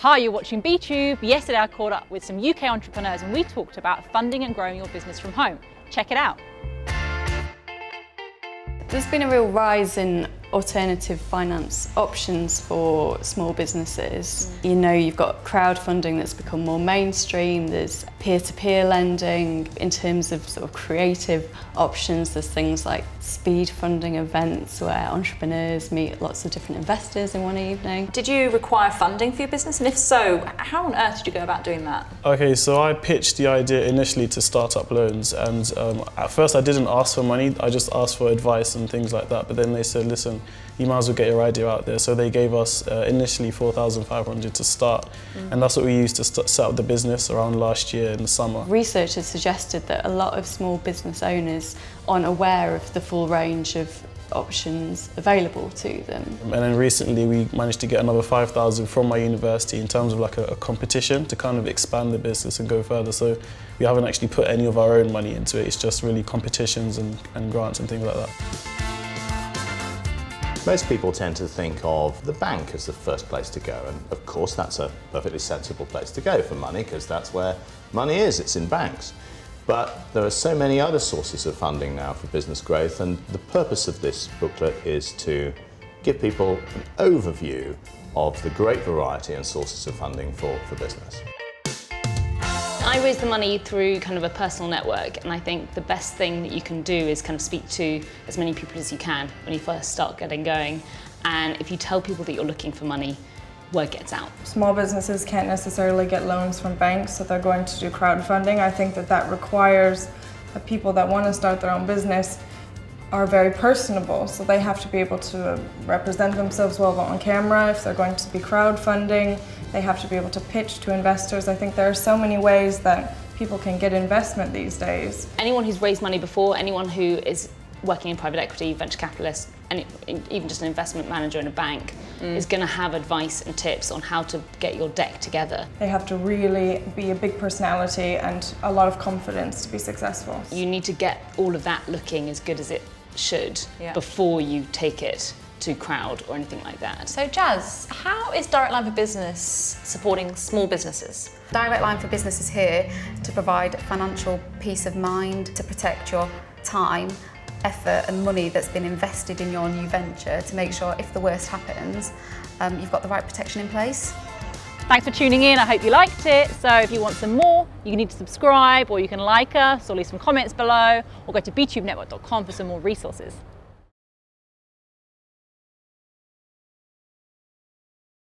Hi, you're watching Btube. Yesterday I caught up with some UK entrepreneurs and we talked about funding and growing your business from home. Check it out. There's been a real rise in alternative finance options for small businesses. You know, you've got crowdfunding that's become more mainstream, there's peer-to-peer lending. In terms of sort of creative options, there's things like speed funding events where entrepreneurs meet lots of different investors in one evening. Did you require funding for your business? And if so, how on earth did you go about doing that? Okay, so I pitched the idea initially to startup loans, and at first I didn't ask for money, I just asked for advice and things like that, but then they said, listen, you might as well get your idea out there. So they gave us initially $4,500 to start, and that's what we used to set up the business around last year in the summer. Research has suggested that a lot of small business owners aren't aware of the full range of options available to them. And then recently we managed to get another $5,000 from my university in terms of like a competition to kind of expand the business and go further. So we haven't actually put any of our own money into it, it's just really competitions and grants and things like that. Most people tend to think of the bank as the first place to go, and of course that's a perfectly sensible place to go for money because that's where money is, it's in banks. But there are so many other sources of funding now for business growth, and the purpose of this booklet is to give people an overview of the great variety and sources of funding for business. I raise the money through kind of a personal network, and I think the best thing that you can do is kind of speak to as many people as you can when you first start getting going. And if you tell people that you're looking for money, word gets out. Small businesses can't necessarily get loans from banks, so they're going to do crowdfunding. I think that requires that people that want to start their own business are very personable, so they have to be able to represent themselves well on camera. If they're going to be crowdfunding, they have to be able to pitch to investors. I think there are so many ways that people can get investment these days. Anyone who's raised money before, anyone who is working in private equity, venture capitalists, and even just an investment manager in a bank is going to have advice and tips on how to get your deck together. They have to really be a big personality and a lot of confidence to be successful. You need to get all of that looking as good as it should before you take it to crowd or anything like that. So Jazz, how is Direct Line for Business supporting small businesses? Direct Line for Business is here to provide financial peace of mind, to protect your time, effort and money that's been invested in your new venture, to make sure if the worst happens, you've got the right protection in place. Thanks for tuning in, I hope you liked it. So if you want some more, you need to subscribe, or you can like us, or leave some comments below, or go to btubnetwork.com for some more resources.